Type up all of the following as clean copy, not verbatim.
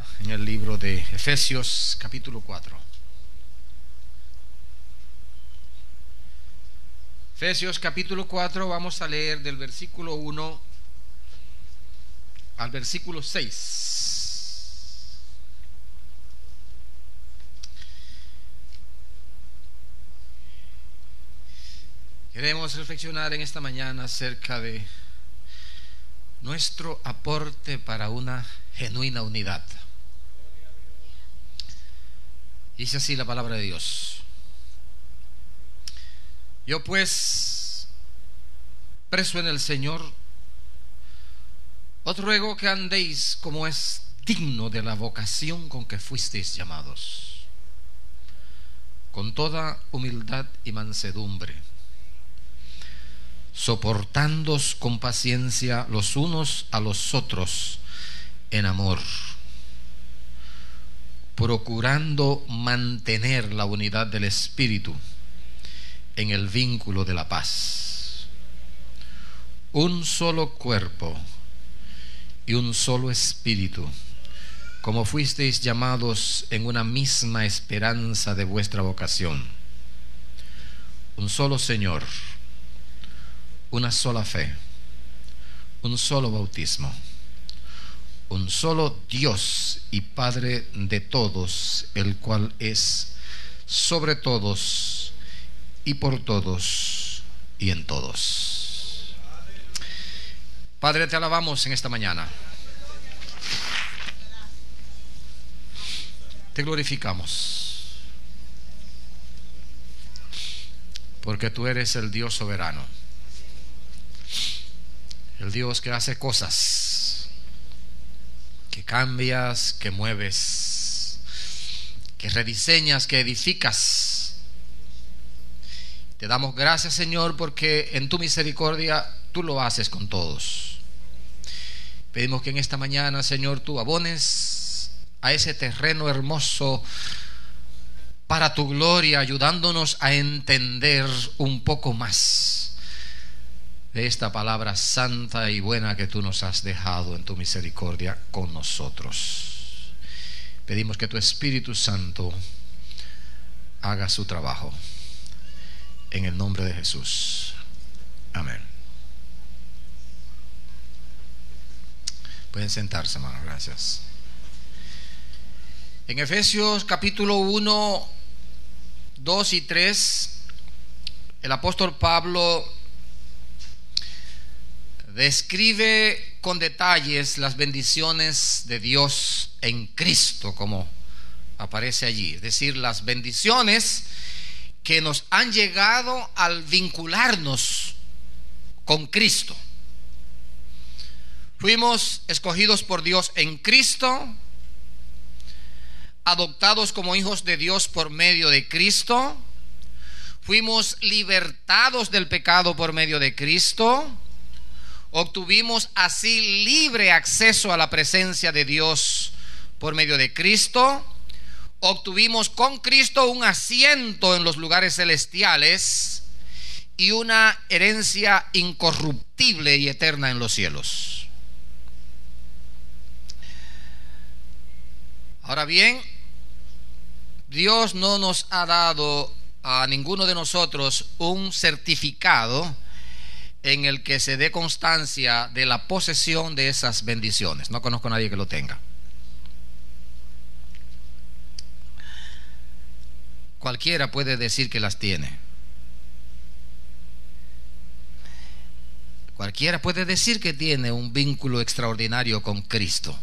palabra en el libro de Efesios capítulo 4. Efesios capítulo 4, vamos a leer del versículo 1 al versículo 6. Queremos reflexionar en esta mañana acerca de nuestro aporte para una genuina unidad. Dice así la palabra de Dios: yo pues, preso en el Señor, os ruego que andéis como es digno de la vocación con que fuisteis llamados, con toda humildad y mansedumbre, soportándoos con paciencia los unos a los otros en amor, procurando mantener la unidad del Espíritu en el vínculo de la paz. Un solo cuerpo y un solo espíritu, como fuisteis llamados en una misma esperanza de vuestra vocación. Un solo Señor, una sola fe, un solo bautismo, un solo Dios y Padre de todos, el cual es sobre todos y por todos y en todos. Padre, te alabamos en esta mañana. Te glorificamos, porque tú eres el Dios soberano, el Dios que hace cosas, que cambias, que mueves, que rediseñas, que edificas. Te damos gracias, Señor, porque en tu misericordia tú lo haces con todos. Pedimos que en esta mañana, Señor, tú abones a ese terreno hermoso para tu gloria, ayudándonos a entender un poco más de esta palabra santa y buena que tú nos has dejado en tu misericordia con nosotros. Pedimos que tu Espíritu Santo haga su trabajo en el nombre de Jesús. Amén. Pueden sentarse, hermano. Gracias. En Efesios capítulo 1, 2 y 3, el apóstol Pablo describe con detalles las bendiciones de Dios en Cristo, como aparece allí. Es decir, las bendiciones que nos han llegado al vincularnos con Cristo. Fuimos escogidos por Dios en Cristo, adoptados como hijos de Dios por medio de Cristo, fuimos libertados del pecado por medio de Cristo, obtuvimos así libre acceso a la presencia de Dios por medio de Cristo, obtuvimos con Cristo un asiento en los lugares celestiales y una herencia incorruptible y eterna en los cielos. Ahora bien, Dios no nos ha dado a ninguno de nosotros un certificado en el que se dé constancia de la posesión de esas bendiciones. No conozco a nadie que lo tenga. Cualquiera puede decir que las tiene. Cualquiera puede decir que tiene un vínculo extraordinario con Cristo.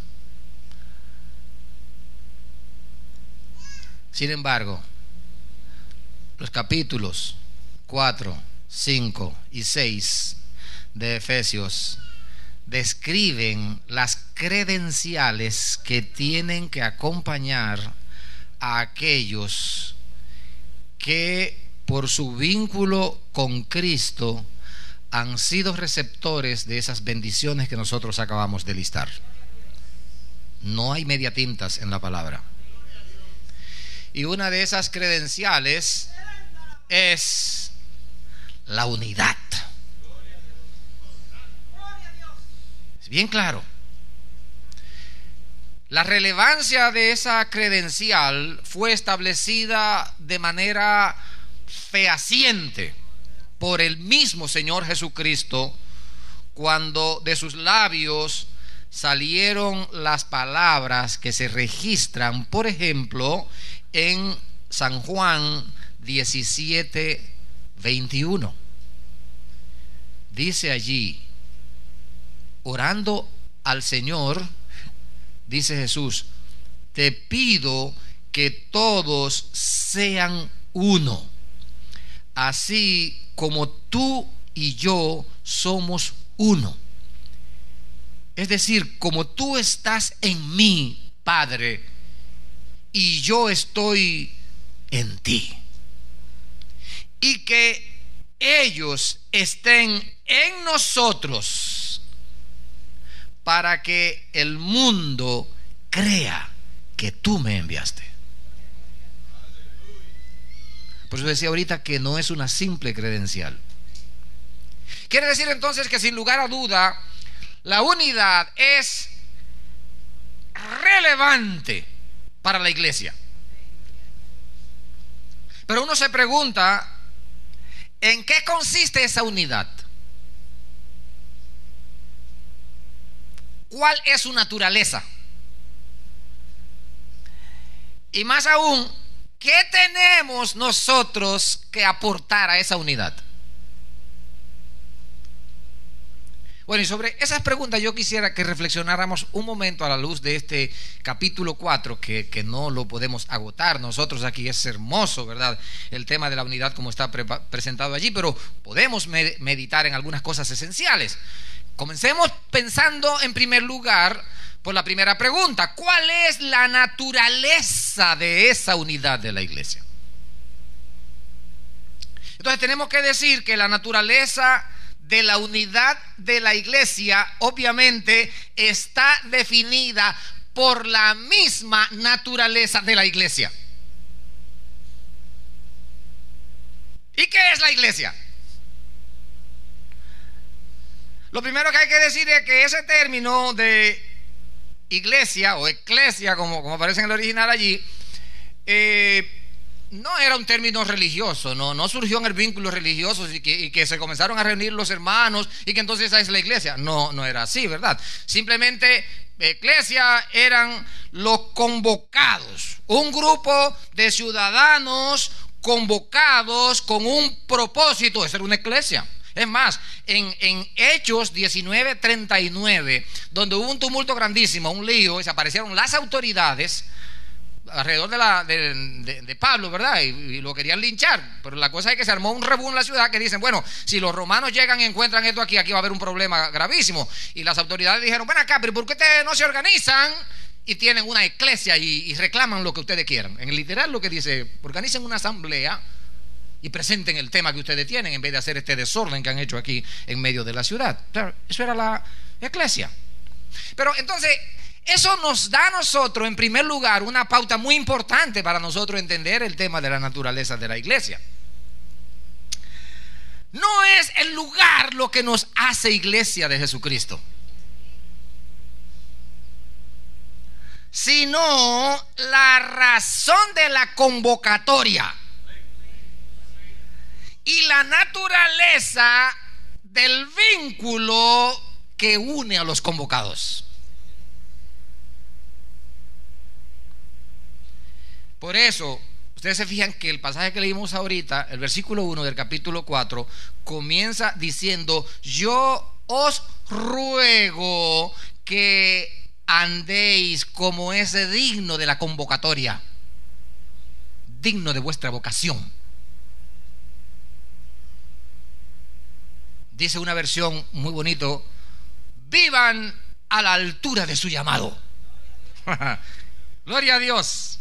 Sin embargo, los capítulos 4, 5 y 6 de Efesios describen las credenciales que tienen que acompañar a aquellos que por su vínculo con Cristo han sido receptores de esas bendiciones que nosotros acabamos de listar. No hay media tintas en la palabra. Y una de esas credenciales es la unidad. Es bien claro. La relevancia de esa credencial fue establecida de manera fehaciente por el mismo Señor Jesucristo cuando de sus labios salieron las palabras que se registran, por ejemplo, en San Juan 17:21. Dice allí, orando al Señor, dice Jesús: te pido que todos sean uno, así como tú y yo somos uno. Es decir, como tú estás en mí, Padre, y yo estoy en ti, y que ellos estén en nosotros, para que el mundo crea que tú me enviaste. Por eso decía ahorita que no es una simple credencial. Quiere decir entonces que sin lugar a duda la unidad es relevante para la iglesia. Pero uno se pregunta, ¿en qué consiste esa unidad? ¿Cuál es su naturaleza? Y más aún, ¿qué tenemos nosotros que aportar a esa unidad? Bueno, y sobre esas preguntas yo quisiera que reflexionáramos un momento a la luz de este capítulo 4, que no lo podemos agotar nosotros aquí. Es hermoso, ¿verdad?, el tema de la unidad como está presentado allí, pero podemos meditar en algunas cosas esenciales. Comencemos pensando en primer lugar por la primera pregunta: ¿cuál es la naturaleza de esa unidad de la iglesia? Entonces tenemos que decir que la naturaleza de la unidad de la iglesia obviamente está definida por la misma naturaleza de la iglesia. ¿Y qué es la iglesia? Lo primero que hay que decir es que ese término de iglesia o eclesia, como aparece en el original allí, no era un término religioso, no surgió en el vínculo religioso y que se comenzaron a reunir los hermanos y que entonces esa es la iglesia. No era así, ¿verdad? Simplemente eclesia eran los convocados, un grupo de ciudadanos convocados con un propósito. Esa era una eclesia. Es más, en Hechos 19:39, donde hubo un tumulto grandísimo, un lío, y se aparecieron las autoridades alrededor de Pablo, ¿verdad? Y lo querían linchar. Pero la cosa es que se armó un revuelo en la ciudad que dicen, bueno, si los romanos llegan y encuentran esto aquí va a haber un problema gravísimo. Y las autoridades dijeron, ven acá, pero ¿por qué ustedes no se organizan y tienen una eclesia y reclaman lo que ustedes quieran? En el literal lo que dice, organicen una asamblea y presenten el tema que ustedes tienen, en vez de hacer este desorden que han hecho aquí en medio de la ciudad. Claro, eso era la eclesia. Pero entonces, eso nos da a nosotros, en primer lugar, una pauta muy importante para nosotros entender el tema de la naturaleza de la iglesia. No es el lugar lo que nos hace iglesia de Jesucristo, sino la razón de la convocatoria y la naturaleza del vínculo que une a los convocados. Por eso, ustedes se fijan que el pasaje que leímos ahorita, el versículo 1 del capítulo 4, comienza diciendo: yo os ruego que andéis como es digno de la convocatoria, digno de vuestra vocación. Dice una versión muy bonito: vivan a la altura de su llamado. Gloria a Dios.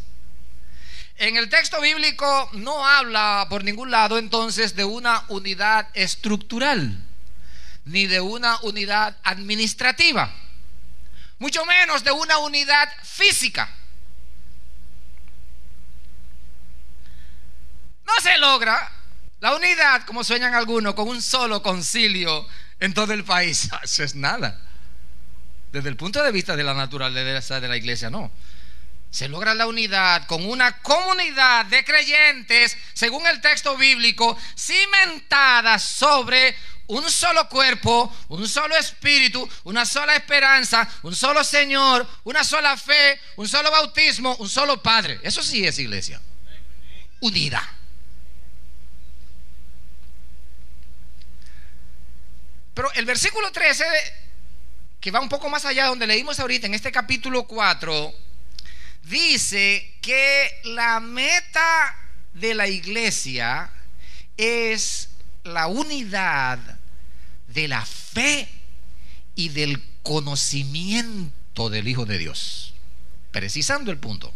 En el texto bíblico no habla por ningún lado entonces de una unidad estructural, ni de una unidad administrativa, mucho menos de una unidad física. No se logra la unidad, como sueñan algunos, con un solo concilio en todo el país. Eso es nada. Desde el punto de vista de la naturaleza de la iglesia, no. Se logra la unidad con una comunidad de creyentes, según el texto bíblico, cimentada sobre un solo cuerpo, un solo espíritu, una sola esperanza, un solo Señor, una sola fe, un solo bautismo, un solo Padre. Eso sí es iglesia unida. Pero el versículo 13, que va un poco más allá, donde leímos ahorita en este capítulo 4, dice que la meta de la iglesia es la unidad de la fe y del conocimiento del Hijo de Dios. Precisando el punto.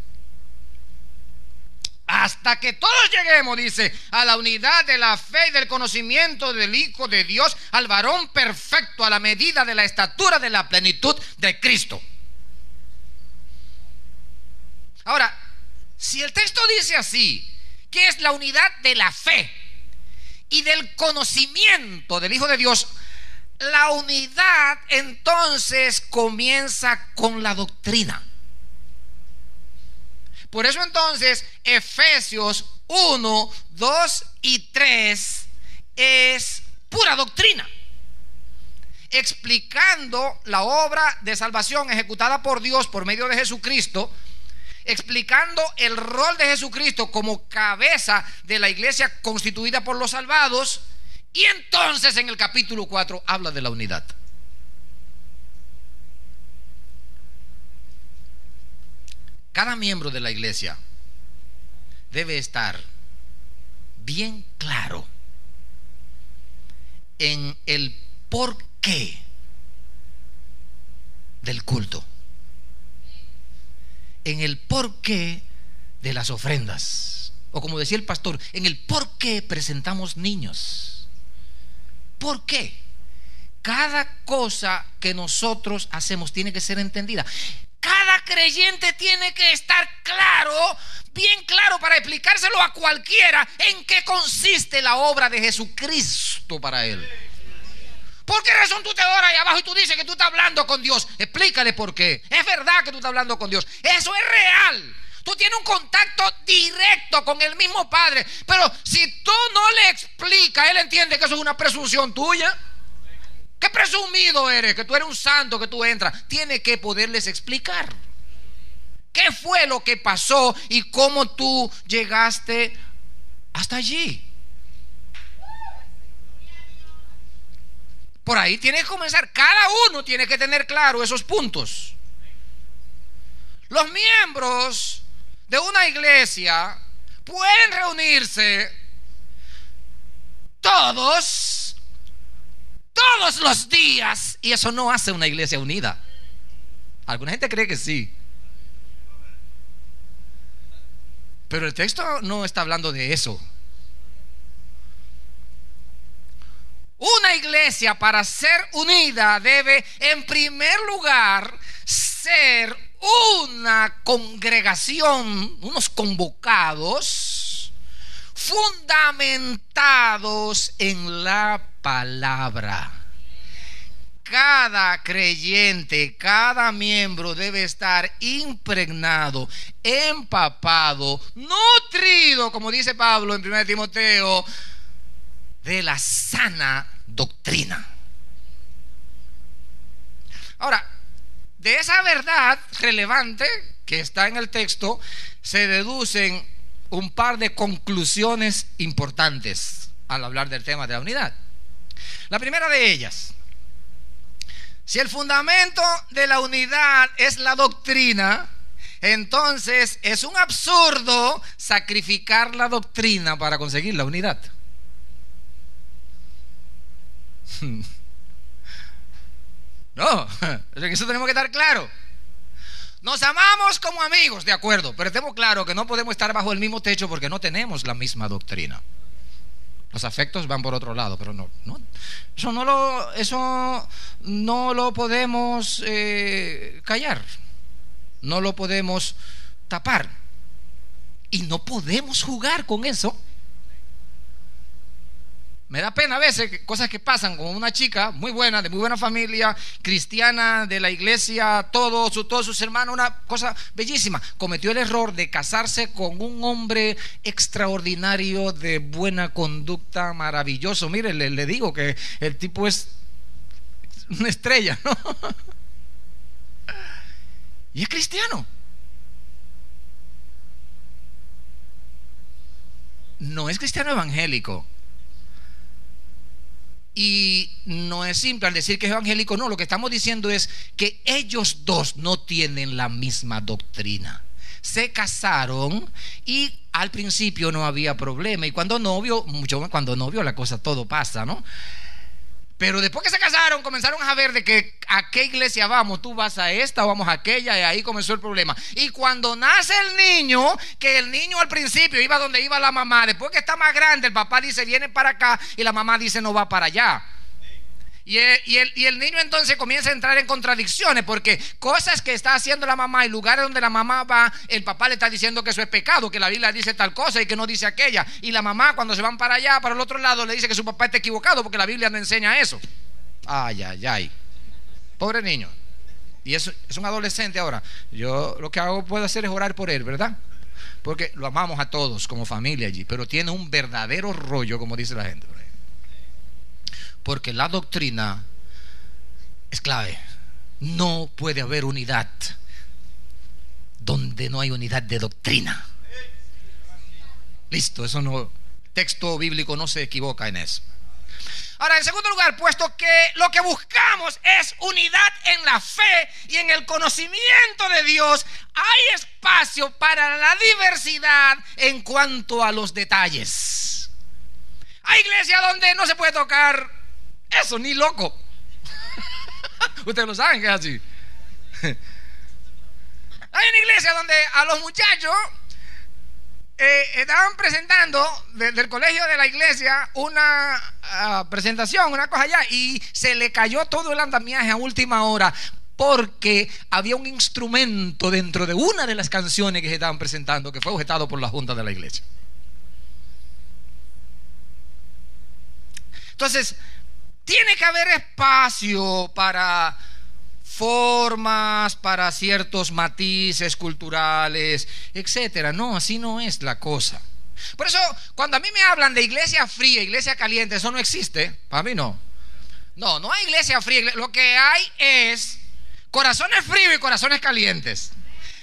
Hasta que todos lleguemos, dice, a la unidad de la fe y del conocimiento del Hijo de Dios, al varón perfecto, a la medida de la estatura de la plenitud de Cristo. Ahora, si el texto dice así, que es la unidad de la fe y del conocimiento del Hijo de Dios, la unidad entonces comienza con la doctrina. Por eso entonces Efesios 1, 2 y 3 es pura doctrina, explicando la obra de salvación ejecutada por Dios por medio de Jesucristo, explicando el rol de Jesucristo como cabeza de la iglesia constituida por los salvados. Y entonces en el capítulo 4 habla de la unidad. Cada miembro de la iglesia debe estar bien claro en el porqué del culto, en el porqué de las ofrendas, o como decía el pastor, en el porqué presentamos niños. ¿Por qué? Cada cosa que nosotros hacemos tiene que ser entendida. Cada creyente tiene que estar claro, bien claro, para explicárselo a cualquiera en qué consiste la obra de Jesucristo para él. ¿Por qué razón tú te oras ahí abajo y tú dices que tú estás hablando con Dios? Explícale por qué. Es verdad que tú estás hablando con Dios. Eso es real. Tú tienes un contacto directo con el mismo Padre. Pero si tú no le explicas, él entiende que eso es una presunción tuya. ¿Qué presumido eres? Que tú eres un santo, que tú entras. Tiene que poderles explicar qué fue lo que pasó y cómo tú llegaste hasta allí. Por ahí tiene que comenzar. Cada uno tiene que tener claro esos puntos. Los miembros de una iglesia pueden reunirse todos los días, y eso no hace una iglesia unida. Alguna gente cree que sí, pero el texto no está hablando de eso. Una iglesia, para ser unida, debe en primer lugar ser una congregación, unos convocados, fundamentados en la palabra. Cada creyente, cada miembro debe estar impregnado, empapado, nutrido, como dice Pablo en 1 Timoteo, de la sana doctrina. Ahora, de esa verdad relevante que está en el texto, se deducen un par de conclusiones importantes al hablar del tema de la unidad. La primera de ellas: si el fundamento de la unidad es la doctrina, entonces es un absurdo sacrificar la doctrina para conseguir la unidad. No, en eso tenemos que estar claros. Nos amamos como amigos, de acuerdo, pero estemos claros que no podemos estar bajo el mismo techo porque no tenemos la misma doctrina. Los afectos van por otro lado, pero eso no lo podemos callar, no lo podemos tapar, y no podemos jugar con eso. Me da pena a veces cosas que pasan, como una chica muy buena, de muy buena familia, cristiana, de la iglesia, todos sus hermanos, una cosa bellísima. Cometió el error de casarse con un hombre extraordinario, de buena conducta, maravilloso. Mire, le digo que el tipo es una estrella, ¿no? Y es cristiano. No es cristiano evangélico. Y no es simple al decir que es evangélico, no, lo que estamos diciendo es que ellos dos no tienen la misma doctrina. Se casaron y al principio no había problema, y cuando novio, cuando novio la cosa todo pasa, ¿no? Pero después que se casaron, comenzaron a ver de que a qué iglesia vamos, tú vas a esta o vamos a aquella, y ahí comenzó el problema. Y cuando nace el niño, que el niño al principio iba donde iba la mamá, después que está más grande, el papá dice viene para acá y la mamá dice no va para allá. Y el niño entonces comienza a entrar en contradicciones, porque cosas que está haciendo la mamá y lugares donde la mamá va, el papá le está diciendo que eso es pecado, que la Biblia dice tal cosa y que no dice aquella. Y la mamá, cuando se van para allá, para el otro lado, le dice que su papá está equivocado porque la Biblia no enseña eso. Ay, ay, ay. Pobre niño. Y es un adolescente ahora. Yo lo que puedo hacer es orar por él, ¿verdad? Porque lo amamos a todos como familia allí, pero tiene un verdadero rollo, como dice la gente. Porque la doctrina es clave. No puede haber unidad donde no hay unidad de doctrina. Listo, eso no, texto bíblico no se equivoca en eso. Ahora, en segundo lugar, puesto que lo que buscamos es unidad en la fe y en el conocimiento de Dios, hay espacio para la diversidad en cuanto a los detalles. Hay iglesias donde no se puede tocar eso, ni loco. Ustedes lo saben que es así. Hay una iglesia donde a los muchachos estaban presentando del colegio de la iglesia una presentación, una cosa allá, y se le cayó todo el andamiaje a última hora porque había un instrumento dentro de una de las canciones que se estaban presentando que fue objetado por la junta de la iglesia. Entonces tiene que haber espacio para formas, para ciertos matices culturales, etcétera. No, así no es la cosa. Por eso, cuando a mí me hablan de iglesia fría, iglesia caliente, eso no existe. Para mí no. No hay iglesia fría. Lo que hay es corazones fríos y corazones calientes.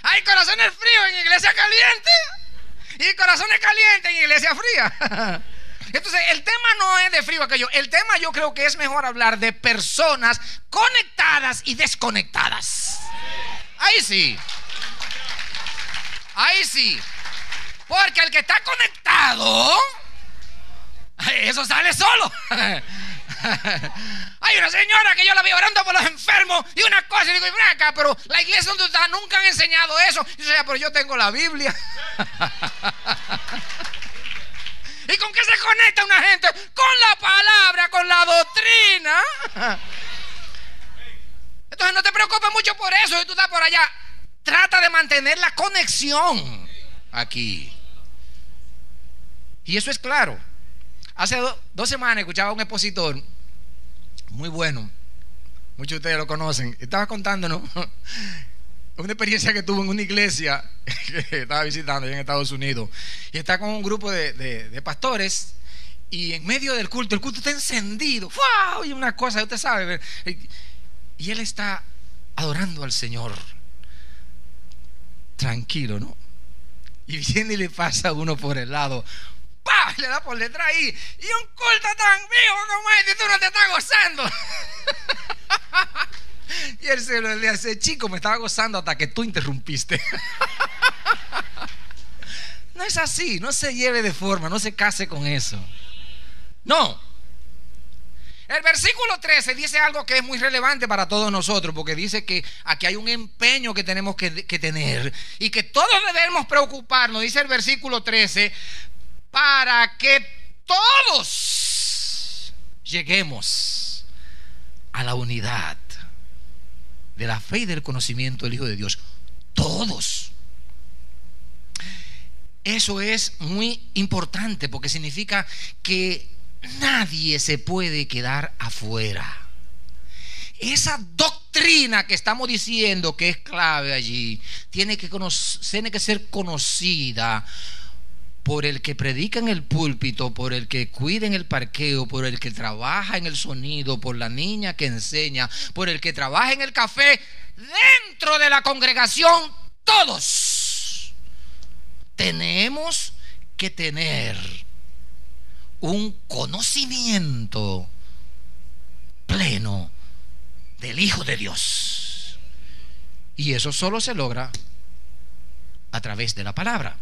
Hay corazones fríos en iglesia caliente y corazones calientes en iglesia fría. Entonces el tema no es de frío aquello. El tema, yo creo que es mejor hablar de personas conectadas y desconectadas. Ahí sí. Ahí sí. Porque el que está conectado, eso sale solo. Hay una señora que yo la vi orando por los enfermos y una cosa, y digo, ven acá, pero la iglesia donde está nunca han enseñado eso. Y yo, pero yo tengo la Biblia. ¿Y con qué se conecta una gente? Con la palabra, con la doctrina. Entonces no te preocupes mucho por eso. Si tú estás por allá, trata de mantener la conexión aquí. Y eso es claro. Hace 2 semanas escuchaba a un expositor muy bueno. Muchos de ustedes lo conocen. Estaba contándonos una experiencia que tuvo en una iglesia que estaba visitando en Estados Unidos, y está con un grupo de pastores, y en medio del culto, el culto está encendido, ¡wow! Y una cosa, usted sabe, y él está adorando al Señor tranquilo, ¿no? Y viene y le pasa a uno por el lado, ¡pah! Le da por detrás ahí, y un culto tan vivo como este, tú no te estás gozando. Y él se le dice, chico, me estaba gozando hasta que tú interrumpiste. No es así, no se lleve de forma, no se case con eso. No. El versículo 13 dice algo que es muy relevante para todos nosotros, porque dice que aquí hay un empeño que tenemos que tener y que todos debemos preocuparnos. Dice el versículo 13, para que todos lleguemos a la unidad de la fe y del conocimiento del Hijo de Dios. Todos. Eso es muy importante, porque significa que nadie se puede quedar afuera. Esa doctrina que estamos diciendo que es clave allí tiene que ser conocida por el que predica en el púlpito, por el que cuida en el parqueo, por el que trabaja en el sonido, por la niña que enseña, por el que trabaja en el café. Dentro de la congregación, todos tenemos que tener un conocimiento pleno del Hijo de Dios. Y eso solo se logra a través de la palabra.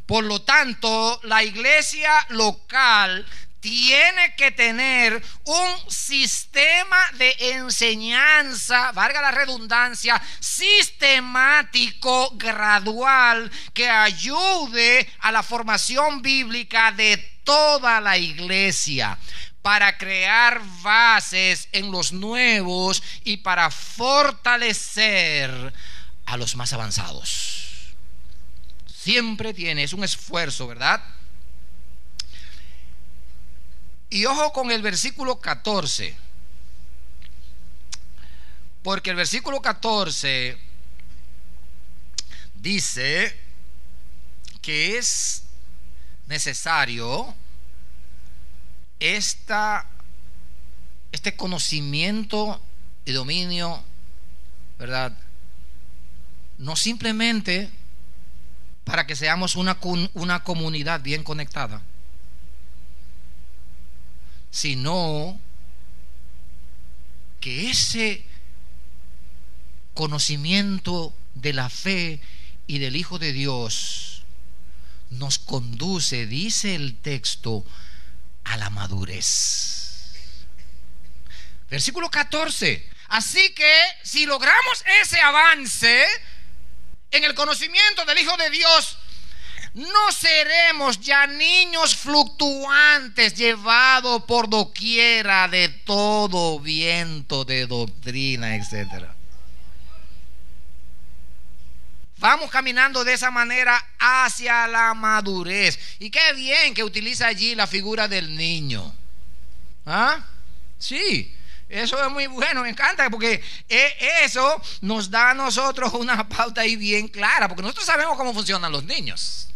Por lo tanto, la iglesia local tiene que tener un sistema de enseñanza, valga la redundancia, sistemático, gradual, que ayude a la formación bíblica de toda la iglesia, para crear bases en los nuevos y para fortalecer a los más avanzados. Siempre es un esfuerzo, ¿verdad? Y ojo con el versículo 14, porque el versículo 14 dice que es necesario este conocimiento y dominio, ¿verdad? No simplemente para que seamos una comunidad bien conectada, sino que ese conocimiento de la fe y del Hijo de Dios nos conduce, dice el texto, a la madurez. Versículo 14. Así que si logramos ese avance en el conocimiento del Hijo de Dios, no seremos ya niños fluctuantes, llevados por doquiera de todo viento de doctrina, etcétera. Vamos caminando de esa manera hacia la madurez. Y qué bien que utiliza allí la figura del niño. ¿Ah? Sí, eso es muy bueno, me encanta, porque eso nos da a nosotros una pauta ahí bien clara, porque nosotros sabemos cómo funcionan los niños.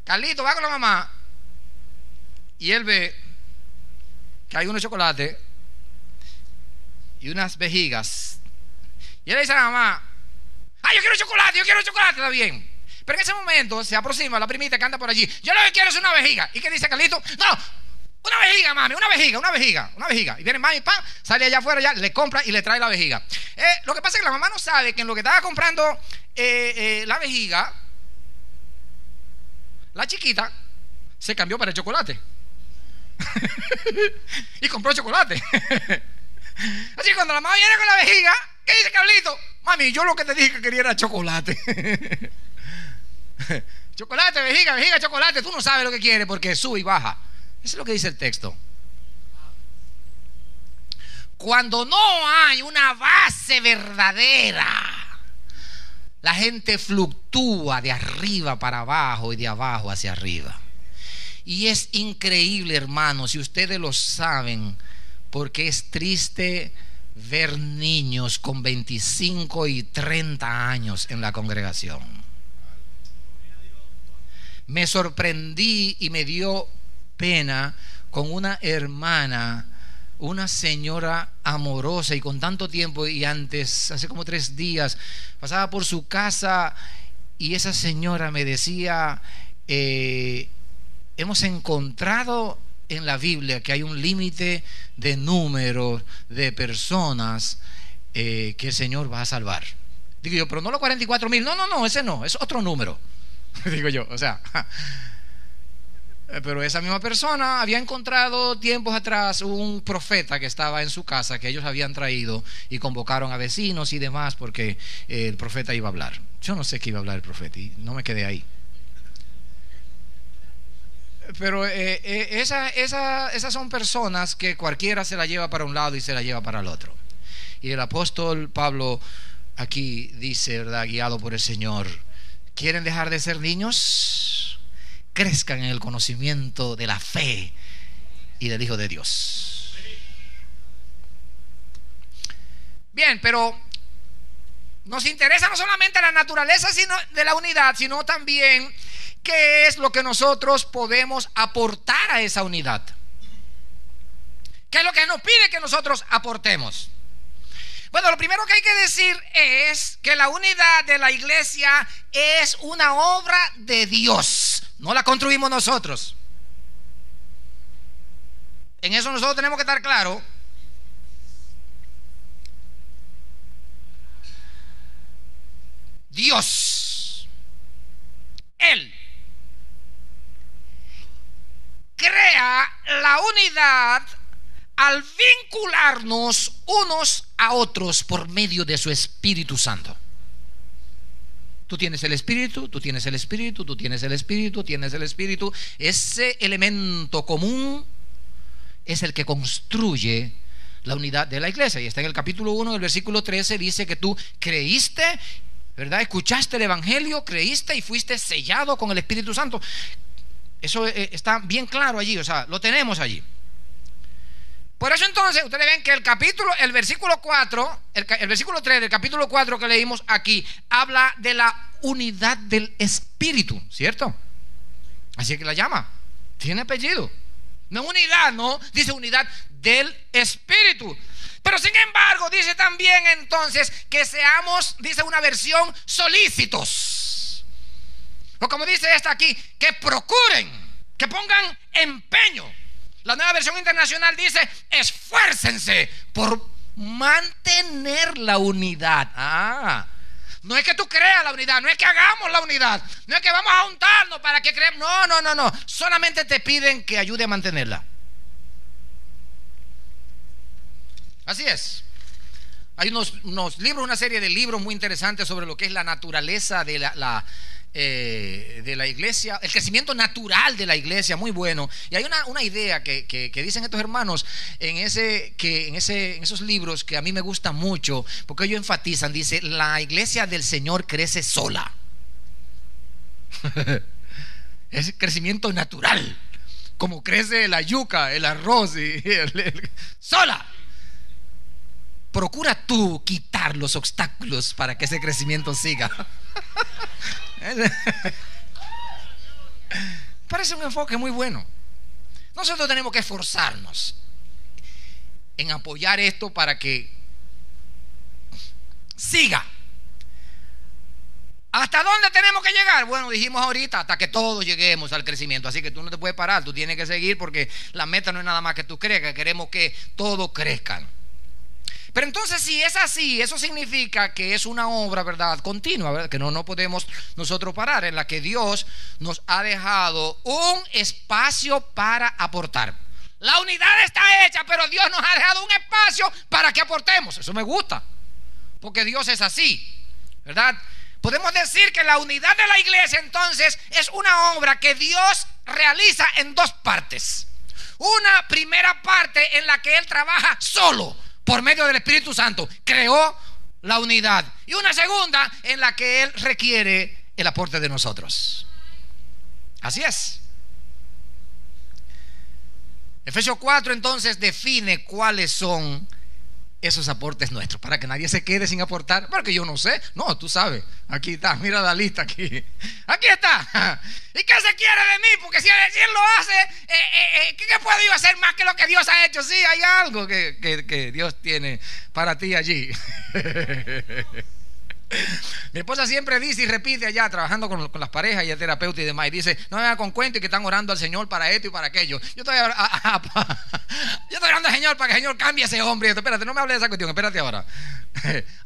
Carlito va con la mamá y él ve que hay unos chocolates y unas vejigas. Y él le dice a la mamá: ¡ay, yo quiero chocolate, está bien! Pero en ese momento se aproxima la primita que anda por allí. Yo lo que quiero es una vejiga. ¿Y qué dice Carlito? No, una vejiga, mami, una vejiga. Y viene mami, ¡pam!, sale allá afuera, ya le compra y le trae la vejiga. Lo que pasa es que la mamá no sabe que en lo que estaba comprando la vejiga, la chiquita se cambió para el chocolate. Y compró chocolate. Así que cuando la mamá viene con la vejiga, ¿qué dice Carlito? Mami, yo lo que te dije que quería era chocolate. Chocolate, vejiga, chocolate. Tú no sabes lo que quieres porque sube y baja. Eso es lo que dice el texto. Cuando no hay una base verdadera, la gente fluctúa de arriba para abajo y de abajo hacia arriba. Y es increíble, hermanos, si ustedes lo saben, porque es triste ver niños con 25 y 30 años en la congregación. Me sorprendí y me dio pena con una hermana, una señora amorosa y con tanto tiempo, y antes, hace como 3 días, pasaba por su casa y esa señora me decía: hemos encontrado en la Biblia que hay un límite de número de personas que el Señor va a salvar. Digo yo, pero no los 44,000. No, ese no, es otro número. Digo yo, o sea, pero esa misma persona había encontrado tiempos atrás un profeta que estaba en su casa, que ellos habían traído y convocaron a vecinos y demás porque el profeta iba a hablar. Yo no sé qué iba a hablar el profeta y no me quedé ahí. Pero esas son personas que cualquiera se la lleva para un lado y se la lleva para el otro. Y el apóstol Pablo aquí dice, ¿verdad?, guiado por el Señor: ¿quieren dejar de ser niños? crezcan en el conocimiento de la fe y del Hijo de Dios. Bien, pero nos interesa no solamente la naturaleza de la unidad, sino también qué es lo que nosotros podemos aportar a esa unidad. ¿Qué es lo que nos pide que nosotros aportemos? Bueno, lo primero que hay que decir es que la unidad de la iglesia es una obra de Dios, no la construimos nosotros. En eso nosotros tenemos que estar claros. Dios, Él crea la unidad al vincularnos unos a otros por medio de su Espíritu Santo. Tú tienes el Espíritu, tú tienes el Espíritu, tú tienes el Espíritu, tienes el Espíritu. Ese elemento común es el que construye la unidad de la iglesia. Y está en el capítulo 1, el versículo 13, dice que tú creíste, ¿verdad? Escuchaste el Evangelio, creíste y fuiste sellado con el Espíritu Santo. Eso está bien claro allí, o sea, lo tenemos allí. Por eso entonces ustedes ven que el versículo 4, el versículo 3 del capítulo 4 que leímos aquí, habla de la unidad del Espíritu, ¿cierto? Así que la llama, tiene apellido. No unidad, no, dice unidad del Espíritu. Pero sin embargo dice también entonces que seamos, dice una versión, solícitos. O como dice esta aquí, que procuren, que pongan empeño. La Nueva Versión Internacional dice: esfuércense por mantener la unidad. No es que tú creas la unidad, no es que hagamos la unidad, no es que vamos a juntarnos para que creemos. No. Solamente te piden que ayude a mantenerla. Así es. Hay unos libros, una serie de libros muy interesantes sobre lo que es la naturaleza de de la iglesia, el crecimiento natural de la iglesia, muy bueno. Y hay una idea que dicen estos hermanos en esos libros que a mí me gusta mucho, porque ellos enfatizan, dice: la iglesia del Señor crece sola. Es crecimiento natural, como crece la yuca, el arroz sola. Procura tú quitar los obstáculos para que ese crecimiento siga. Parece un enfoque muy bueno. Nosotros tenemos que esforzarnos en apoyar esto para que siga. ¿Hasta dónde tenemos que llegar? Bueno, dijimos ahorita, hasta que todos lleguemos al crecimiento. Así que tú no te puedes parar, tú tienes que seguir, porque la meta no es nada más que tú crezcas, queremos que todos crezcan. Pero entonces, si es así, eso significa que es una obra, ¿verdad?, continua, ¿verdad?, que no podemos nosotros parar, en la que Dios nos ha dejado un espacio para aportar. La unidad está hecha, pero Dios nos ha dejado un espacio para que aportemos. Eso me gusta, porque Dios es así, ¿verdad? Podemos decir que la unidad de la iglesia entonces es una obra que Dios realiza en dos partes. Una primera parte en la que Él trabaja solo por medio del Espíritu Santo, creó la unidad. Y una segunda en la que Él requiere el aporte de nosotros. Así es. Efesios 4 entonces define cuáles son esos aportes nuestros, para que nadie se quede sin aportar. Porque yo no sé. No, tú sabes. Aquí está, mira la lista aquí. Aquí está. ¿Y qué se quiere de mí? Porque si Él lo hace, ¿qué puedo yo hacer más que lo que Dios ha hecho? Sí, hay algo que Dios tiene para ti allí. Mi esposa siempre dice y repite allá, trabajando con las parejas y el terapeuta y demás, y dice: no me hagan con cuento y que están orando al Señor para esto y para aquello. Yo estoy orando al Señor para que el Señor cambie a ese hombre. Espérate, no me hables de esa cuestión, espérate ahora.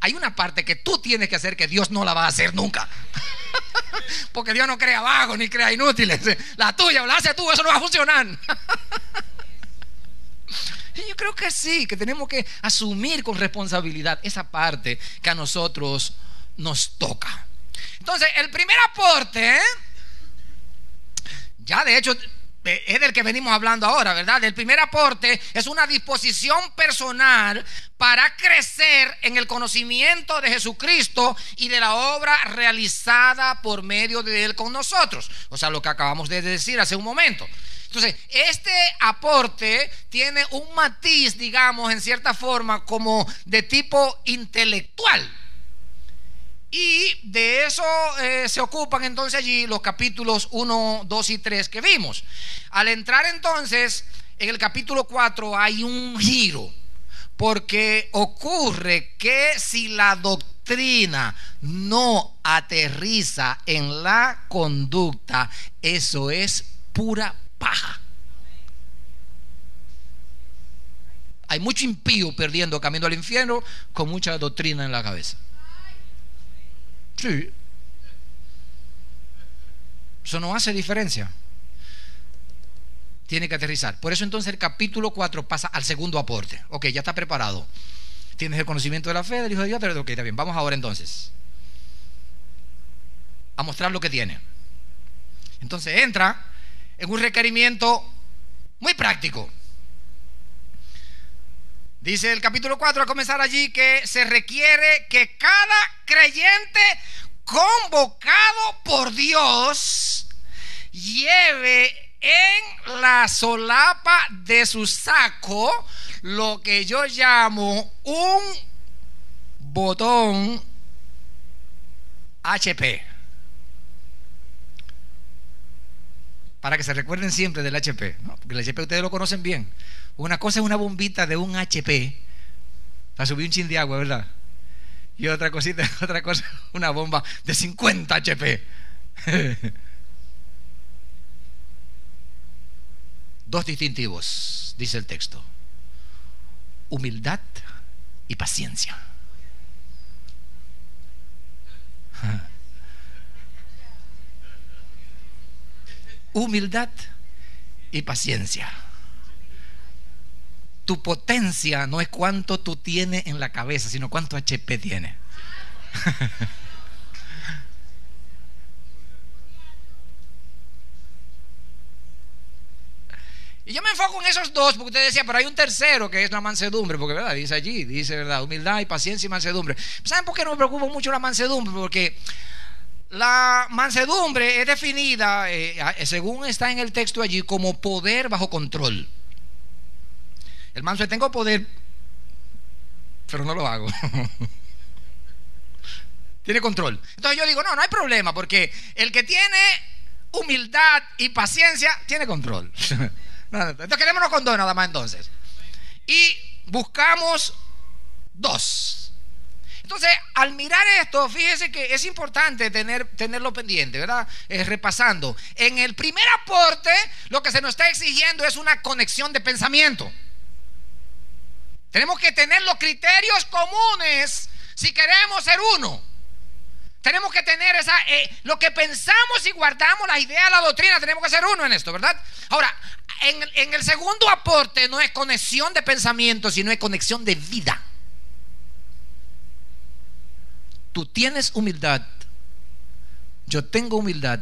Hay una parte que tú tienes que hacer que Dios no la va a hacer nunca. Porque Dios no crea vagos ni crea inútiles. La tuya la haces tú, eso no va a funcionar. Y yo creo que sí, que tenemos que asumir con responsabilidad esa parte que a nosotros nos toca. Entonces, el primer aporte, ya de hecho es del que venimos hablando ahora, ¿verdad? El primer aporte es una disposición personal para crecer en el conocimiento de Jesucristo y de la obra realizada por medio de Él con nosotros. O sea, lo que acabamos de decir hace un momento. Entonces, este aporte tiene un matiz, digamos, en cierta forma, como de tipo intelectual. Y de eso se ocupan entonces allí los capítulos 1, 2 y 3 que vimos. Al entrar entonces en el capítulo 4 hay un giro, porque ocurre que si la doctrina no aterriza en la conducta, eso es pura paja. Hay mucho impío perdiendo camino al infierno con mucha doctrina en la cabeza. Sí. Eso no hace diferencia. Tiene que aterrizar. Por eso entonces el capítulo 4 pasa al segundo aporte. Ok, ya está preparado. Tienes el conocimiento de la fe del Hijo de Dios. Ok, está bien. Vamos ahora entonces a mostrar lo que tiene. Entonces entra en un requerimiento muy práctico. Dice el capítulo 4 a comenzar allí que se requiere que cada creyente convocado por Dios lleve en la solapa de su saco lo que yo llamo un botón HP. Para que se recuerden siempre del HP, ¿no? Porque el HP ustedes lo conocen bien. Una cosa es una bombita de un HP para subir un chin de agua, ¿verdad? Y otra cosa, una bomba de 50 HP. Dos distintivos, dice el texto: humildad y paciencia. Humildad y paciencia. Tu potencia no es cuánto tú tienes en la cabeza, sino cuánto HP tienes. Y yo me enfoco en esos dos, porque usted decía, pero hay un tercero que es la mansedumbre, porque verdad, dice allí, dice verdad, humildad y paciencia y mansedumbre. ¿Saben por qué no me preocupa mucho la mansedumbre? Porque la mansedumbre es definida, según está en el texto allí, como poder bajo control. El manso, tengo poder, pero no lo hago. Tiene control. Entonces yo digo, no hay problema, porque el que tiene humildad y paciencia tiene control. Entonces quedémonos con dos nada más entonces. Y buscamos dos. Entonces, al mirar esto, fíjese que es importante tenerlo pendiente, ¿verdad? Repasando. En el primer aporte, lo que se nos está exigiendo es una conexión de pensamiento. Tenemos que tener los criterios comunes si queremos ser uno. Tenemos que tener lo que pensamos y guardamos, la idea, la doctrina, tenemos que ser uno en esto, ¿verdad? Ahora, en el segundo aporte no es conexión de pensamiento, sino es conexión de vida. Tú tienes humildad, yo tengo humildad,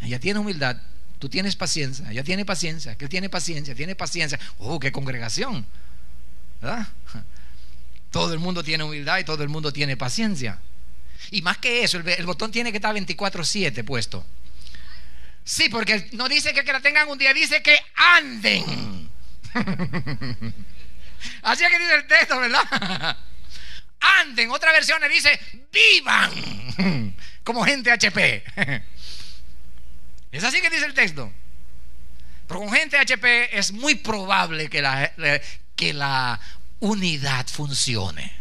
ella tiene humildad, tú tienes paciencia, ella tiene paciencia, que él tiene paciencia, ¡oh, qué congregación! ¿Verdad? Todo el mundo tiene humildad y todo el mundo tiene paciencia. Y más que eso, el botón tiene que estar 24/7 puesto. Sí, porque no dice que la tengan un día, dice que anden. Así es que dice el texto, ¿verdad? Anden. Otra versión le dice vivan como gente HP. Es así que dice el texto. Pero con gente HP es muy probable que la unidad funcione.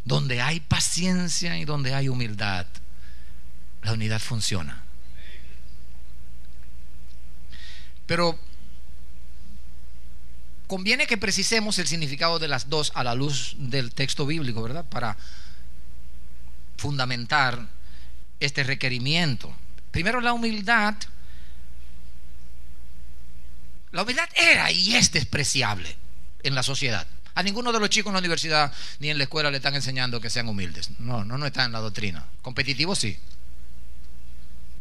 Donde hay paciencia y donde hay humildad, la unidad funciona. Pero conviene que precisemos el significado de las dos a la luz del texto bíblico, ¿verdad? Para fundamentar este requerimiento. Primero, la humildad. La humildad era y es despreciable en la sociedad. A ninguno de los chicos en la universidad ni en la escuela le están enseñando que sean humildes. No está en la doctrina. Competitivos sí,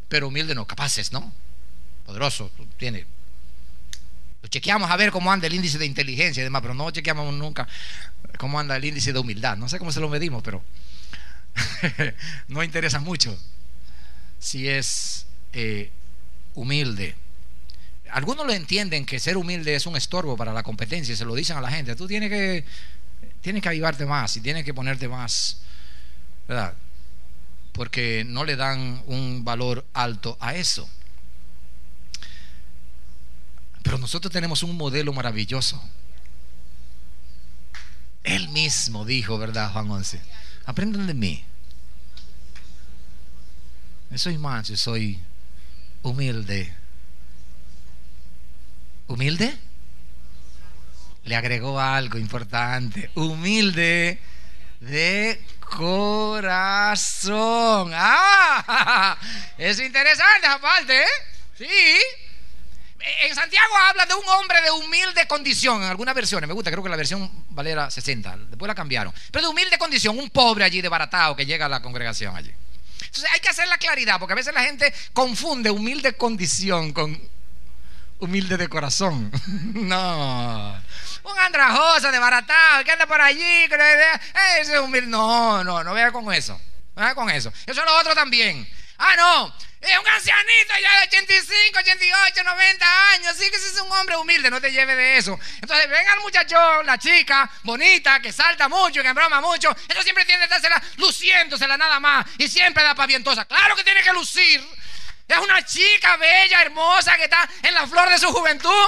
pero humildes no, capaces no. poderoso, tiene. Lo chequeamos a ver cómo anda el índice de inteligencia y demás, pero no chequeamos nunca cómo anda el índice de humildad. No sé cómo se lo medimos, pero no interesa mucho si es humilde. Algunos lo entienden que ser humilde es un estorbo para la competencia y se lo dicen a la gente. Tú tienes que avivarte más y tienes que ponerte más, ¿verdad? Porque no le dan un valor alto a eso. Pero nosotros tenemos un modelo maravilloso. Él mismo dijo, ¿verdad? Juan 11: aprendan de mí. Yo soy manso, soy humilde. ¿Humilde? Le agregó algo importante: humilde de corazón. Es interesante aparte, ¿eh? Sí. En Santiago habla de un hombre de humilde condición. En algunas versiones, me gusta, creo que la versión Valera 60, después la cambiaron. Pero de humilde condición, un pobre allí desbaratado que llega a la congregación allí. Entonces hay que hacer la claridad, porque a veces la gente confunde humilde condición con humilde de corazón. No. Un andrajoso desbaratado que anda por allí, ese es humilde. No vea con eso. No vea con eso. Eso es lo otro también. No. Es un ancianito ya de 85, 88, 90 años. Así que ese es un hombre humilde. No te lleves de eso. Entonces venga el muchachón, la chica bonita, que salta mucho, que broma mucho. Eso siempre tiene que estársela luciéndosela nada más. Y siempre da pavientosa. Claro que tiene que lucir. Es una chica bella, hermosa, que está en la flor de su juventud.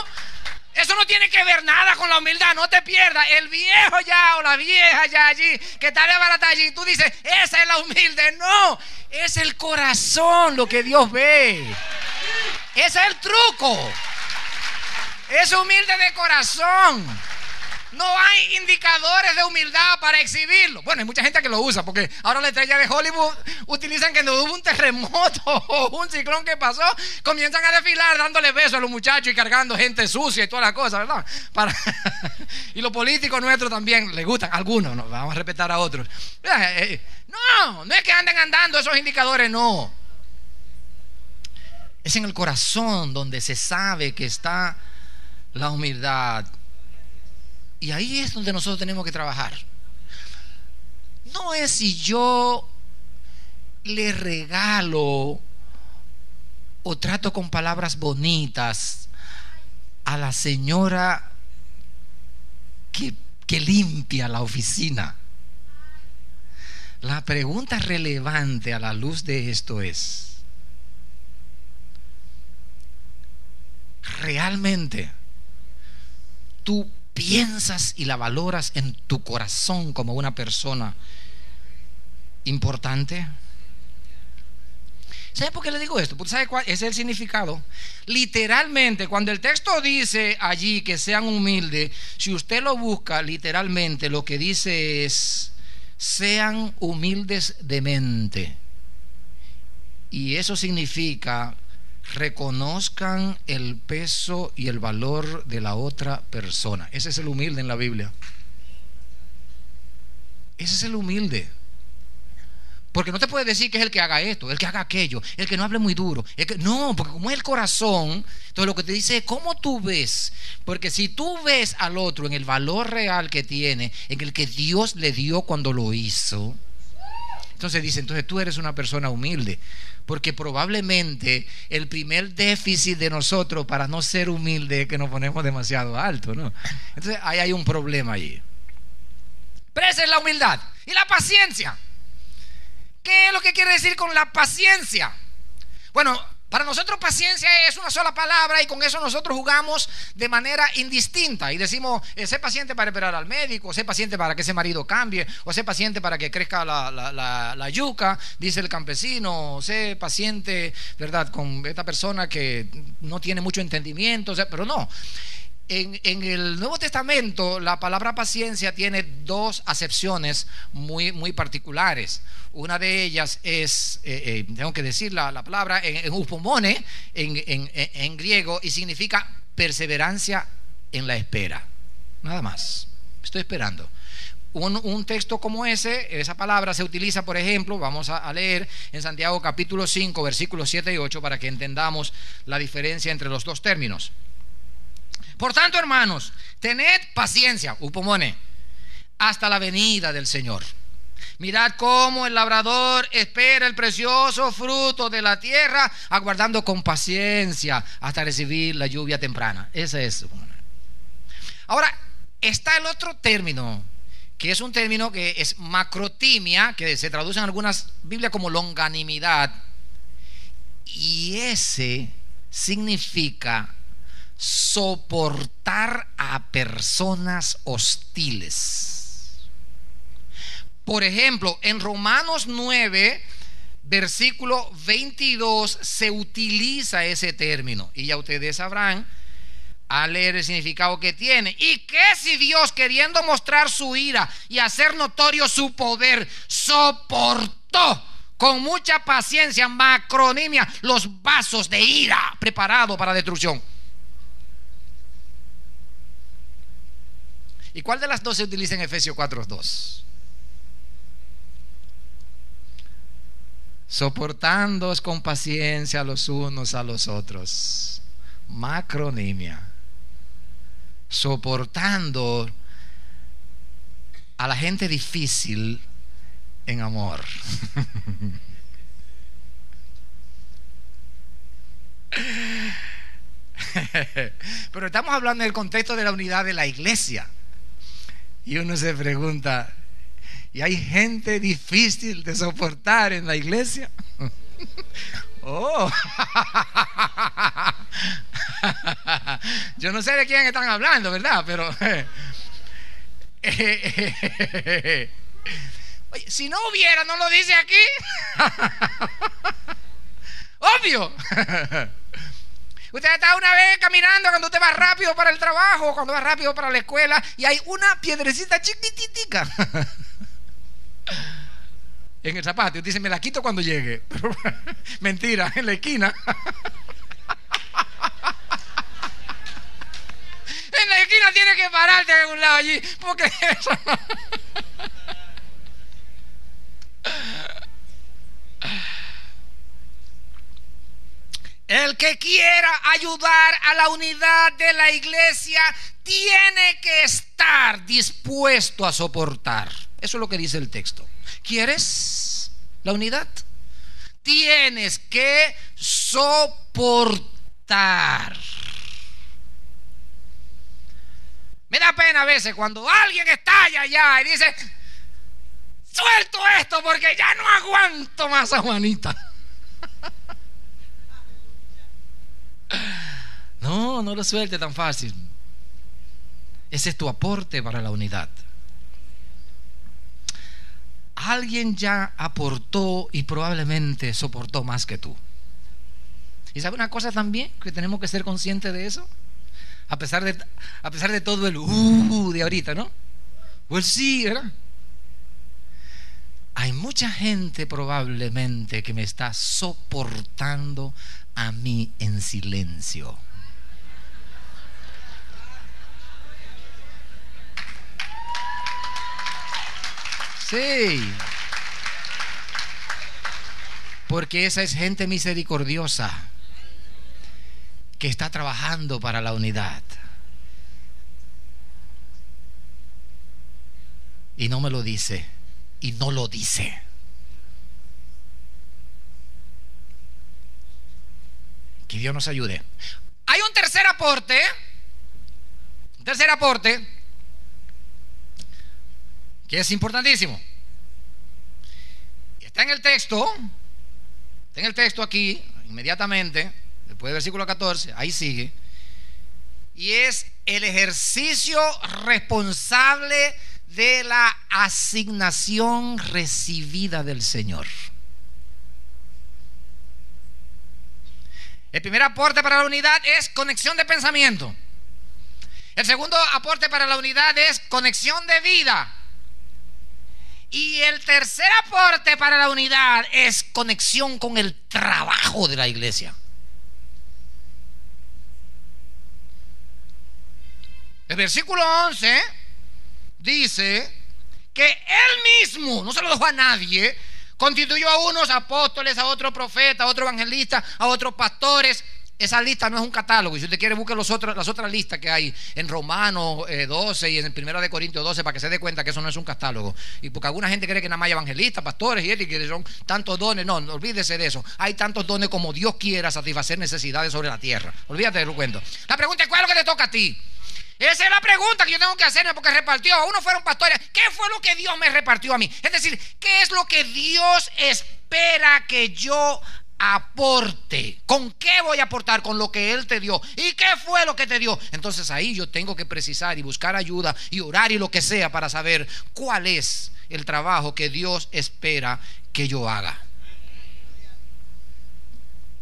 Eso no tiene que ver nada con la humildad. No te pierdas. El viejo ya o la vieja ya allí, que está desbaratada allí, tú dices, esa es la humilde. No, es el corazón lo que Dios ve. Ese es el truco. Es humilde de corazón. No hay indicadores de humildad para exhibirlo. Bueno, hay mucha gente que lo usa, porque ahora la estrella de Hollywood utilizan que no hubo un terremoto o un ciclón que pasó, comienzan a desfilar dándole besos a los muchachos y cargando gente sucia y todas las cosas, ¿verdad? Y los políticos nuestros también les gustan, algunos, no, vamos a respetar a otros. No es que anden andando esos indicadores, no. Es en el corazón donde se sabe que está la humildad. Y ahí es donde nosotros tenemos que trabajar. No es si yo le regalo o trato con palabras bonitas a la señora que limpia la oficina. La pregunta relevante a la luz de esto es: ¿realmente tú piensas y la valoras en tu corazón como una persona importante? ¿Sabe por qué le digo esto? ¿Sabe cuál es el significado? Literalmente, cuando el texto dice allí que sean humildes, si usted lo busca literalmente, lo que dice es: sean humildes de mente. Y eso significa: reconozcan el peso y el valor de la otra persona. Ese es el humilde en la Biblia. Ese es el humilde. Porque no te puede decir que es el que haga esto, el que haga aquello, el que no hable muy duro, no, porque como es el corazón, entonces lo que te dice es cómo tú ves. Porque si tú ves al otro en el valor real que tiene, en el que Dios le dio cuando lo hizo, entonces dice, entonces tú eres una persona humilde. Porque probablemente el primer déficit de nosotros para no ser humilde es que nos ponemos demasiado alto, ¿no? Entonces ahí hay un problema allí. Pero esa es la humildad. Y la paciencia. ¿Qué es lo que quiere decir con la paciencia? Bueno, para nosotros paciencia es una sola palabra, y con eso nosotros jugamos de manera indistinta y decimos, sé paciente para esperar al médico, sé paciente para que ese marido cambie, o sé paciente para que crezca la yuca, dice el campesino, sé paciente, ¿verdad?, con esta persona que no tiene mucho entendimiento, o sea, pero no. En el Nuevo Testamento la palabra paciencia tiene dos acepciones muy particulares. Una de ellas es, tengo que decir la palabra, en upomone, en griego, y significa perseverancia en la espera. Nada más, estoy esperando. un texto como esa palabra se utiliza, por ejemplo, vamos a leer en Santiago capítulo 5, versículos 7 y 8 para que entendamos la diferencia entre los dos términos. Por tanto, hermanos, tened paciencia, upomone, hasta la venida del Señor. Mirad cómo el labrador espera el precioso fruto de la tierra, aguardando con paciencia hasta recibir la lluvia temprana. Ese es. Ahora, está el otro término, que es un término que es macrotimia, que se traduce en algunas Biblias como longanimidad, y ese significa soportar a personas hostiles. Por ejemplo, en Romanos 9, versículo 22, se utiliza ese término, y ya ustedes sabrán al leer el significado que tiene. ¿Y qué si Dios, queriendo mostrar su ira y hacer notorio su poder, soportó con mucha paciencia, macronimia, los vasos de ira preparados para destrucción? ¿Y cuál de las dos se utiliza en Efesios 4:2? Soportándoos con paciencia los unos a los otros. Macronimia. Soportando a la gente difícil en amor. Pero estamos hablando en el contexto de la unidad de la iglesia. Y uno se pregunta, ¿y hay gente difícil de soportar en la iglesia? Oh. Yo no sé de quién están hablando, ¿verdad? Pero oye, si no hubiera, no lo dice aquí. Obvio. Usted está una vez caminando cuando usted va rápido para el trabajo, cuando va rápido para la escuela, y hay una piedrecita chiquititica en el zapato, y dice, me la quito cuando llegue. Pero, mentira, en la esquina. En la esquina tiene que pararte en un lado allí, porque eso no. El que quiera ayudar a la unidad de la iglesia tiene que estar dispuesto a soportar. Eso es lo que dice el texto. ¿Quieres la unidad? Tienes que soportar. Me da pena a veces cuando alguien estalla allá y dice, suelto esto porque ya no aguanto más a Juanita. No, no lo suelte tan fácil. Ese es tu aporte para la unidad. Alguien ya aportó y probablemente soportó más que tú. ¿Y sabe una cosa también? Que tenemos que ser conscientes de eso. A pesar de todo el de ahorita, ¿no? Pues sí, ¿verdad? Hay mucha gente probablemente que me está soportando a mí en silencio. Sí, porque esa es gente misericordiosa que está trabajando para la unidad. Y no me lo dice, y no lo dice. Que Dios nos ayude. Hay un tercer aporte. Que es importantísimo. Está en el texto aquí, inmediatamente, después del versículo 14, ahí sigue. Y es el ejercicio responsable de la asignación recibida del Señor. El primer aporte para la unidad es conexión de pensamiento. El segundo aporte para la unidad es conexión de vida. Y el tercer aporte para la unidad es conexión con el trabajo de la iglesia. El versículo 11 dice que Él mismo, no se lo dejó a nadie, constituyó a unos apóstoles, a otros profetas, a otros evangelistas, a otros pastores. Esa lista no es un catálogo. Y si usted quiere, busque las otras listas que hay en Romanos 12 y en 1 Corintios 12 para que se dé cuenta que eso no es un catálogo. Y porque alguna gente cree que nada más hay evangelistas, pastores y que son tantos dones. No, olvídese de eso. Hay tantos dones como Dios quiera satisfacer necesidades sobre la tierra. Olvídate de lo cuento. La pregunta es: ¿cuál es lo que te toca a ti? Esa es la pregunta que yo tengo que hacerme, porque repartió. A uno fueron pastores. ¿Qué fue lo que Dios me repartió a mí? Es decir, ¿qué es lo que Dios espera que yo aporte? ¿Con qué voy a aportar? Con lo que Él te dio. ¿Y qué fue lo que te dio? Entonces ahí yo tengo que precisar y buscar ayuda y orar y lo que sea para saber cuál es el trabajo que Dios espera que yo haga.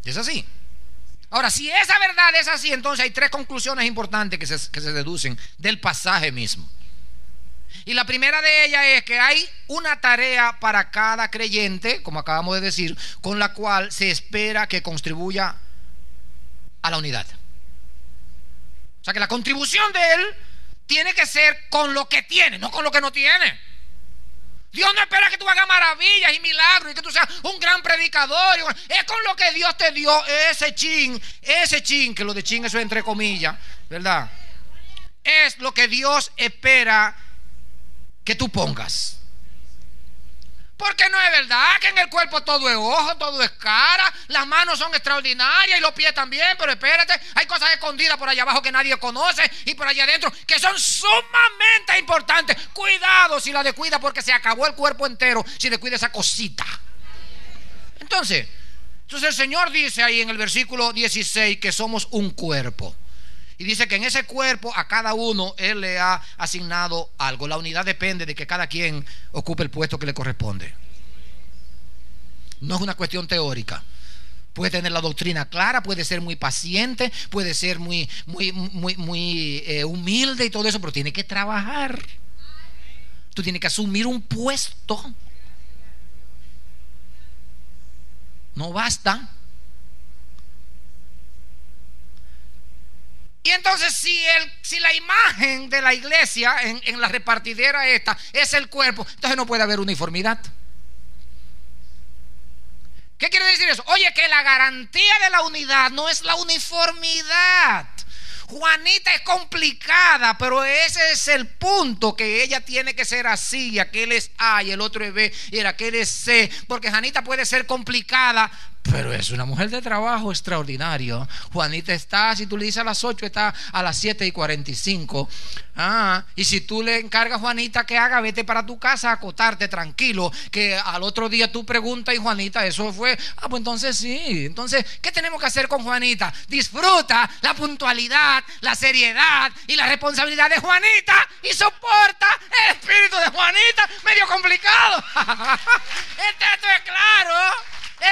¿Es así? Ahora, si esa verdad es así, entonces hay tres conclusiones importantes que se deducen del pasaje mismo. Y la primera de ellas es que hay una tarea para cada creyente, como acabamos de decir, con la cual se espera que contribuya a la unidad. O sea que la contribución de él tiene que ser con lo que tiene, no con lo que no tiene. Dios no espera que tú hagas maravillas y milagros y que tú seas un gran predicador. Es con lo que Dios te dio, ese chin, que lo de chin eso es entre comillas, ¿verdad? Es lo que Dios espera que tú pongas. Porque no es verdad que en el cuerpo todo es ojo, todo es cara, las manos son extraordinarias y los pies también, pero espérate, hay cosas escondidas por allá abajo que nadie conoce y por allá adentro que son sumamente importantes. Cuidado si la descuida, porque se acabó el cuerpo entero si descuida esa cosita. Entonces el Señor dice ahí en el versículo 16 que somos un cuerpo. Y dice que en ese cuerpo a cada uno Él le ha asignado algo. La unidad depende de que cada quien ocupe el puesto que le corresponde. No es una cuestión teórica. Puede tener la doctrina clara, puede ser muy paciente, puede ser muy humilde y todo eso, pero tiene que trabajar. Tú tienes que asumir un puesto. No basta. Y entonces si la imagen de la iglesia en la repartidera esta es el cuerpo, entonces no puede haber uniformidad. ¿Qué quiere decir eso? Oye, que la garantía de la unidad no es la uniformidad. Juanita es complicada, pero ese es el punto, que ella tiene que ser así, y aquel es A y el otro es B y aquel es C, porque Juanita puede ser complicada, pero es una mujer de trabajo extraordinario. Juanita está, si tú le dices a las 8, está a las 7:45. Y si tú le encargas a Juanita que haga, vete para tu casa a acostarte tranquilo, que al otro día tú preguntas y Juanita, eso fue, pues entonces sí. Entonces, ¿qué tenemos que hacer con Juanita? Disfruta la puntualidad, la seriedad y la responsabilidad de Juanita y soporta el espíritu de Juanita, medio complicado. El texto es claro.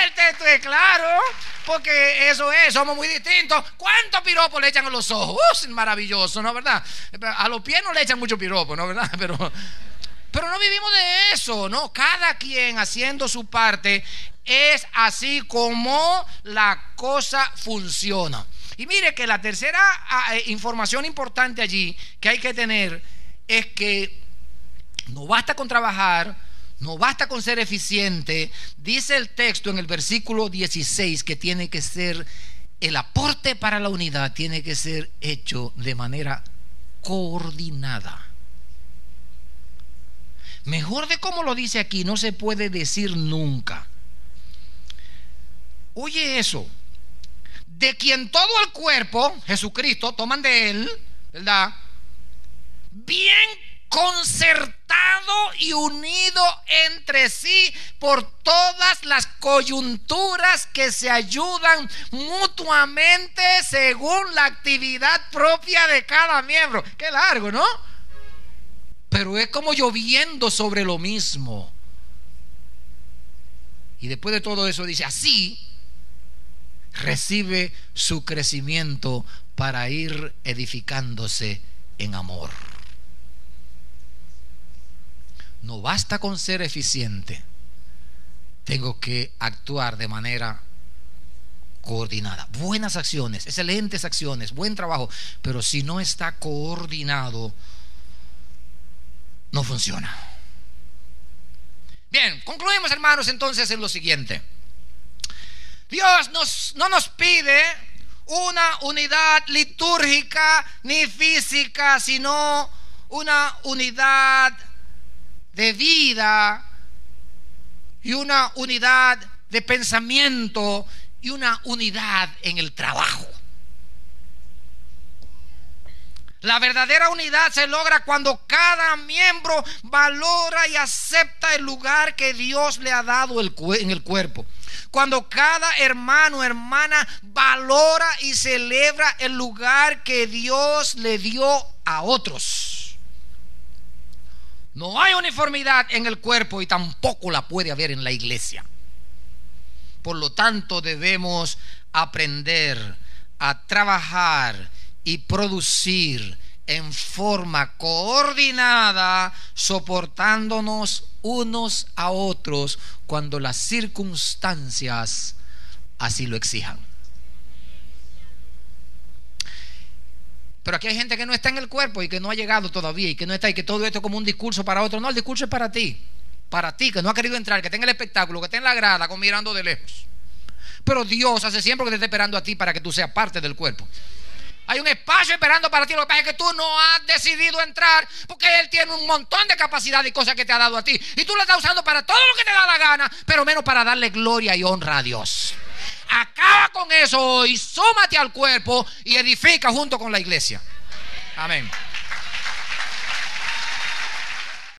El texto es claro, porque eso es, somos muy distintos. ¿Cuántos piropos le echan a los ojos? Maravilloso, ¿no? ¿Verdad? A los pies no le echan mucho piropo, ¿no? ¿Verdad? Pero no vivimos de eso, ¿no? Cada quien haciendo su parte, es así como la cosa funciona. Y mire que la tercera información importante allí que hay que tener es que no basta con trabajar, no basta con ser eficiente. Dice el texto en el versículo 16 que tiene que ser, el aporte para la unidad tiene que ser hecho de manera coordinada. Mejor de cómo lo dice aquí no se puede decir nunca. Oye eso, de quien todo el cuerpo, Jesucristo, toman de Él, ¿verdad? Bien concertado y unido entre sí por todas las coyunturas que se ayudan mutuamente según la actividad propia de cada miembro. Qué largo, ¿no? Pero es como lloviendo sobre lo mismo. Y después de todo eso dice, así recibe su crecimiento para ir edificándose en amor. No basta con ser eficiente, tengo que actuar de manera coordinada. Buenas acciones, excelentes acciones, buen trabajo, pero si no está coordinado, no funciona. Bien, concluimos, hermanos, entonces en lo siguiente. Dios no nos pide una unidad litúrgica ni física, sino una unidad de vida y una unidad de pensamiento y una unidad en el trabajo. La verdadera unidad se logra cuando cada miembro valora y acepta el lugar que Dios le ha dado en el cuerpo. Cuando cada hermano o hermana valora y celebra el lugar que Dios le dio a otros. No hay uniformidad en el cuerpo y tampoco la puede haber en la iglesia. Por lo tanto, debemos aprender a trabajar y producir en forma coordinada, soportándonos unos a otros cuando las circunstancias así lo exijan. Pero aquí hay gente que no está en el cuerpo y que no ha llegado todavía y que no está, y que todo esto es como un discurso para otro. No, el discurso es para ti que no ha querido entrar, que está en el espectáculo, que está en la grada con mirando de lejos. Pero Dios hace siempre que te está esperando a ti para que tú seas parte del cuerpo. Hay un espacio esperando para ti. Lo que pasa es que tú no has decidido entrar, porque Él tiene un montón de capacidad y cosas que te ha dado a ti, y tú lo estás usando para todo lo que te da la gana, pero menos para darle gloria y honra a Dios. Acaba con eso hoy, súmate al cuerpo y edifica junto con la iglesia. Amén.